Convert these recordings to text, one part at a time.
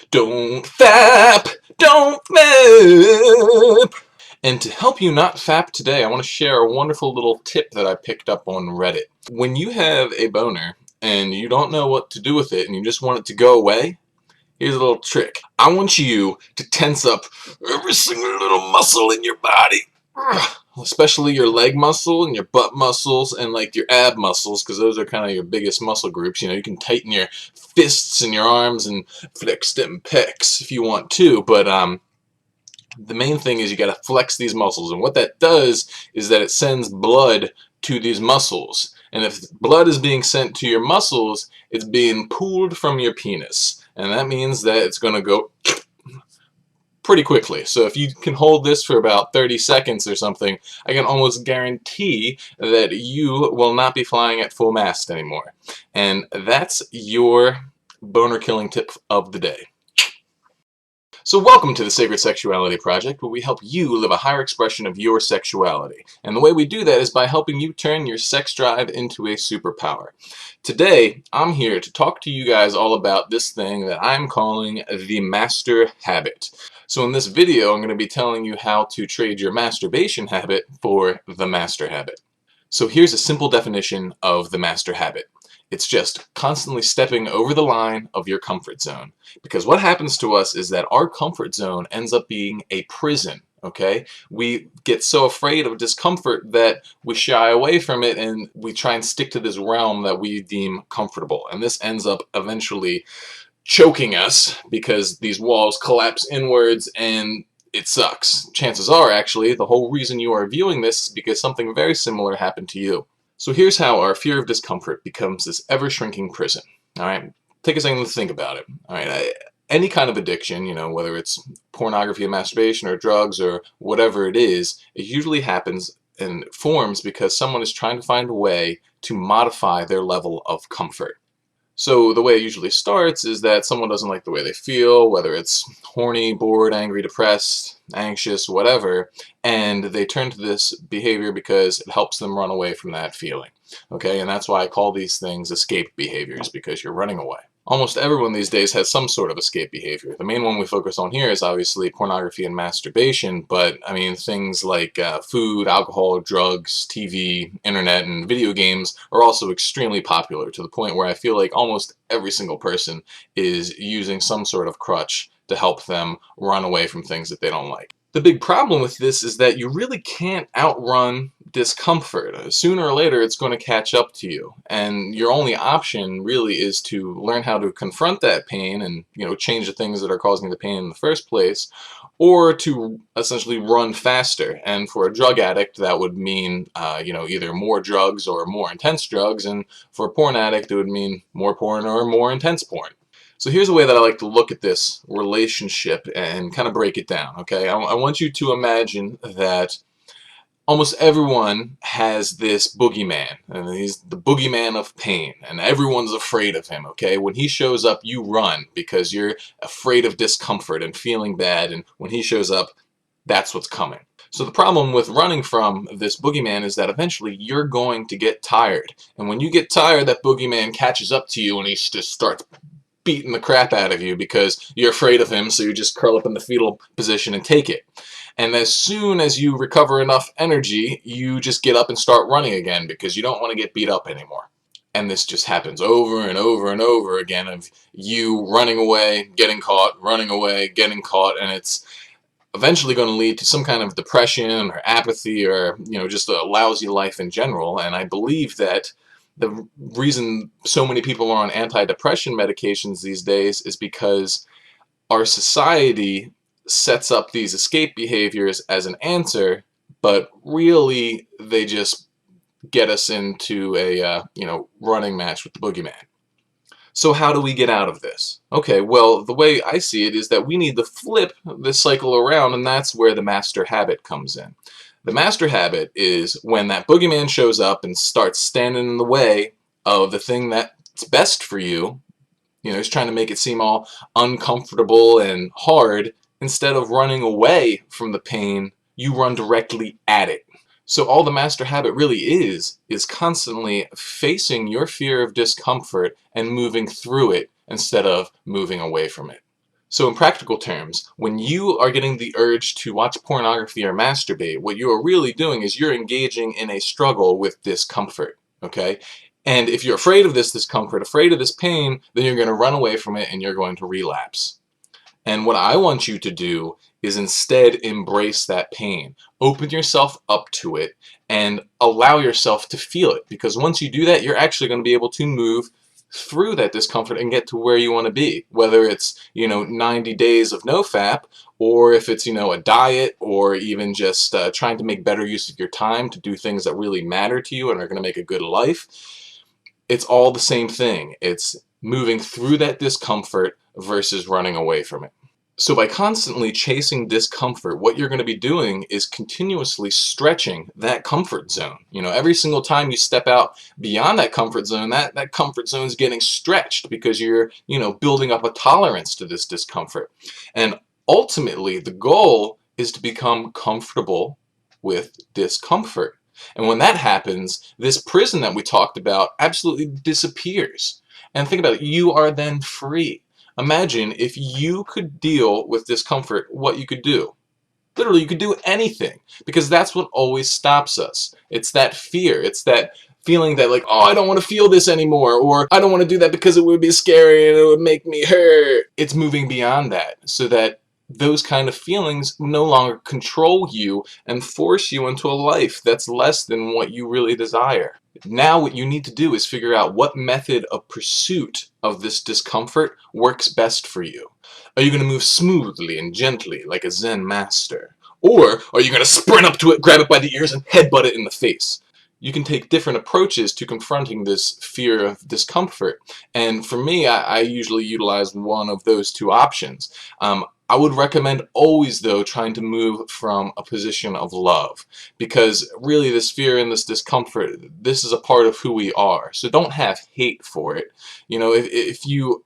Don't fap, don't fap. And to help you not fap today, I want to share a wonderful little tip that I picked up on Reddit. When you have a boner and you don't know what to do with it and you just want it to go away, here's a little trick. I want you to tense up every single little muscle in your body. Especially your leg muscle and your butt muscles and like your ab muscles, because those are kind of your biggest muscle groups. You know, you can tighten your fists and your arms and flex them pecs if you want to, but the main thing is you got to flex these muscles, and what that does is that it sends blood to these muscles, and if blood is being sent to your muscles, it's being pulled from your penis, and that means that it's going to go pretty quickly. So if you can hold this for about 30 seconds or something, I can almost guarantee that you will not be flying at full mast anymore. And that's your boner killing tip of the day. So welcome to the Sacred Sexuality Project, where we help you live a higher expression of your sexuality. And the way we do that is by helping you turn your sex drive into a superpower. Today, I'm here to talk to you guys all about this thing that I'm calling the master habit. So in this video, I'm going to be telling you how to trade your masturbation habit for the master habit. So here's a simple definition of the master habit. It's just constantly stepping over the line of your comfort zone. Because what happens to us is that our comfort zone ends up being a prison, okay? We get so afraid of discomfort that we shy away from it and we try and stick to this realm that we deem comfortable. And this ends up eventually choking us because these walls collapse inwards and it sucks. Chances are, actually, the whole reason you are viewing this is because something very similar happened to you. So here's how our fear of discomfort becomes this ever-shrinking prison. All right, take a second to think about it. All right, any kind of addiction, you know, whether it's pornography and masturbation or drugs or whatever it is, it usually happens and forms because someone is trying to find a way to modify their level of comfort. So the way it usually starts is that someone doesn't like the way they feel, whether it's horny, bored, angry, depressed, anxious, whatever, and they turn to this behavior because it helps them run away from that feeling. Okay, and that's why I call these things escape behaviors, because you're running away. Almost everyone these days has some sort of escape behavior. The main one we focus on here is obviously pornography and masturbation, but I mean things like food, alcohol, drugs, TV, internet, and video games are also extremely popular, to the point where I feel like almost every single person is using some sort of crutch to help them run away from things that they don't like. The big problem with this is that you really can't outrun discomfort. Sooner or later it's going to catch up to you, and your only option really is to learn how to confront that pain and, you know, change the things that are causing the pain in the first place, or to essentially run faster. And for a drug addict that would mean you know, either more drugs or more intense drugs, and for a porn addict it would mean more porn or more intense porn. So here's a way that I like to look at this relationship and kind of break it down, okay? I want you to imagine that almost everyone has this boogeyman, and he's the boogeyman of pain, and everyone's afraid of him, okay? When he shows up, you run because you're afraid of discomfort and feeling bad, and when he shows up, that's what's coming. So the problem with running from this boogeyman is that eventually you're going to get tired, and when you get tired, that boogeyman catches up to you and he just starts beating the crap out of you because you're afraid of him, so you just curl up in the fetal position and take it. And as soon as you recover enough energy, you just get up and start running again because you don't want to get beat up anymore. And this just happens over and over and over again, of you running away, getting caught, running away, getting caught, and it's eventually going to lead to some kind of depression or apathy or, you know, just a lousy life in general. And I believe that the reason so many people are on antidepressant medications these days is because our society sets up these escape behaviors as an answer, but really they just get us into a you know, running match with the boogeyman. So how do we get out of this? Okay, well, the way I see it is that we need to flip this cycle around, and that's where the master habit comes in. The master habit is when that boogeyman shows up and starts standing in the way of the thing that's best for you. You know, he's trying to make it seem all uncomfortable and hard. Instead of running away from the pain, you run directly at it. So all the master habit really is constantly facing your fear of discomfort and moving through it instead of moving away from it. So in practical terms, when you are getting the urge to watch pornography or masturbate, what you are really doing is you're engaging in a struggle with discomfort, okay? And if you're afraid of this discomfort, afraid of this pain, then you're going to run away from it and you're going to relapse. And what I want you to do is instead embrace that pain. Open yourself up to it and allow yourself to feel it. Because once you do that, you're actually going to be able to move through that discomfort and get to where you want to be. Whether it's, 90 days of NoFap, or if it's, a diet, or even just trying to make better use of your time to do things that really matter to you and are going to make a good life. It's all the same thing. It's moving through that discomfort versus running away from it. So by constantly chasing discomfort, what you're going to be doing is continuously stretching that comfort zone. Every single time you step out beyond that comfort zone, that comfort zone is getting stretched because you're, building up a tolerance to this discomfort. And ultimately, the goal is to become comfortable with discomfort. And when that happens, this prison that we talked about absolutely disappears. And think about it, you are then free. Imagine if you could deal with discomfort, what you could do. Literally, you could do anything, because that's what always stops us. It's that fear. It's that feeling that, like, oh, I don't want to feel this anymore, or I don't want to do that because it would be scary and it would make me hurt. It's moving beyond that so that those kind of feelings no longer control you and force you into a life that's less than what you really desire. Now what you need to do is figure out what method of pursuit of this discomfort works best for you. Are you going to move smoothly and gently like a Zen master? Or are you going to sprint up to it, grab it by the ears, and headbutt it in the face? You can take different approaches to confronting this fear of discomfort. And for me, I usually utilize one of those two options. I would recommend always, though, trying to move from a position of love, because really this fear and this discomfort, this is a part of who we are. So don't have hate for it. If you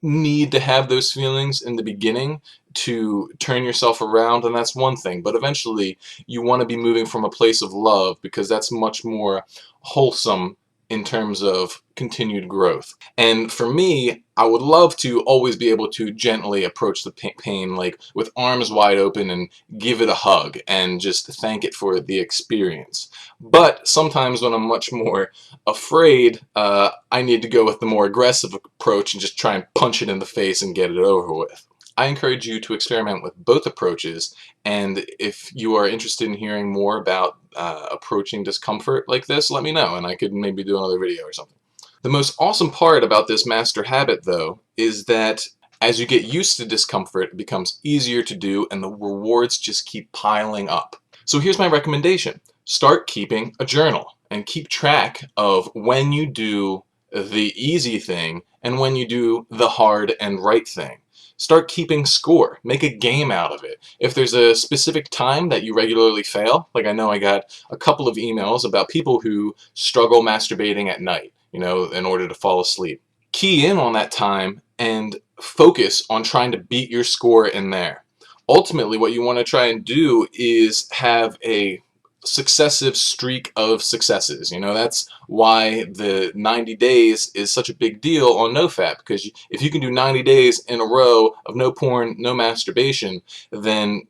need to have those feelings in the beginning to turn yourself around, and that's one thing, but eventually you want to be moving from a place of love, because that's much more wholesome in terms of continued growth. And for me, I would love to always be able to gently approach the pain, like with arms wide open, and give it a hug and just thank it for the experience. But sometimes when I'm much more afraid, I need to go with the more aggressive approach and just try and punch it in the face and get it over with. I encourage you to experiment with both approaches, and if you are interested in hearing more about approaching discomfort like this, let me know and I could maybe do another video or something. The most awesome part about this master habit, though, is that as you get used to discomfort, it becomes easier to do and the rewards just keep piling up. So here's my recommendation. Start keeping a journal and keep track of when you do the easy thing and when you do the hard and right thing. Start keeping score. Make a game out of it. If there's a specific time that you regularly fail, like I know I got a couple of emails about people who struggle masturbating at night, in order to fall asleep. Key in on that time and focus on trying to beat your score in there. Ultimately, what you want to try and do is have a successive streak of successes. That's why the 90 days is such a big deal on NoFap, because if you can do 90 days in a row of no porn, no masturbation, then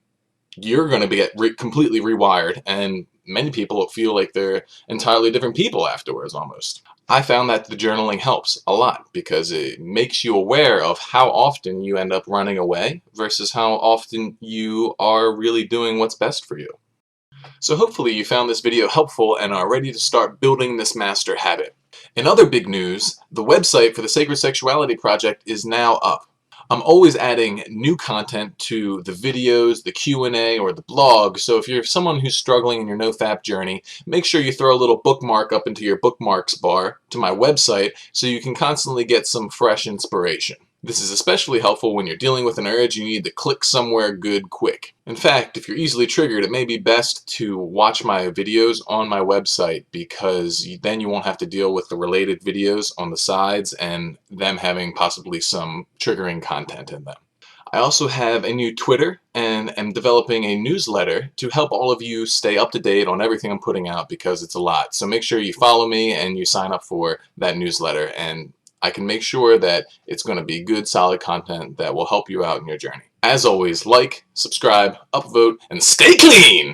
you're going to get completely rewired, and many people feel like they're entirely different people afterwards almost. I found that the journaling helps a lot because it makes you aware of how often you end up running away versus how often you are really doing what's best for you. So hopefully you found this video helpful and are ready to start building this master habit. In other big news, the website for the Sacred Sexuality Project is now up. I'm always adding new content to the videos, the Q&A, or the blog, so if you're someone who's struggling in your NoFap journey, make sure you throw a little bookmark up into your bookmarks bar to my website so you can constantly get some fresh inspiration. This is especially helpful when you're dealing with an urge you need to click somewhere good quick. In fact, if you're easily triggered, it may be best to watch my videos on my website, because then you won't have to deal with the related videos on the sides and them having possibly some triggering content in them. I also have a new Twitter and am developing a newsletter to help all of you stay up to date on everything I'm putting out, because it's a lot. So make sure you follow me and you sign up for that newsletter, and I can make sure that it's going to be good, solid content that will help you out in your journey. As always, like, subscribe, upvote, and stay clean!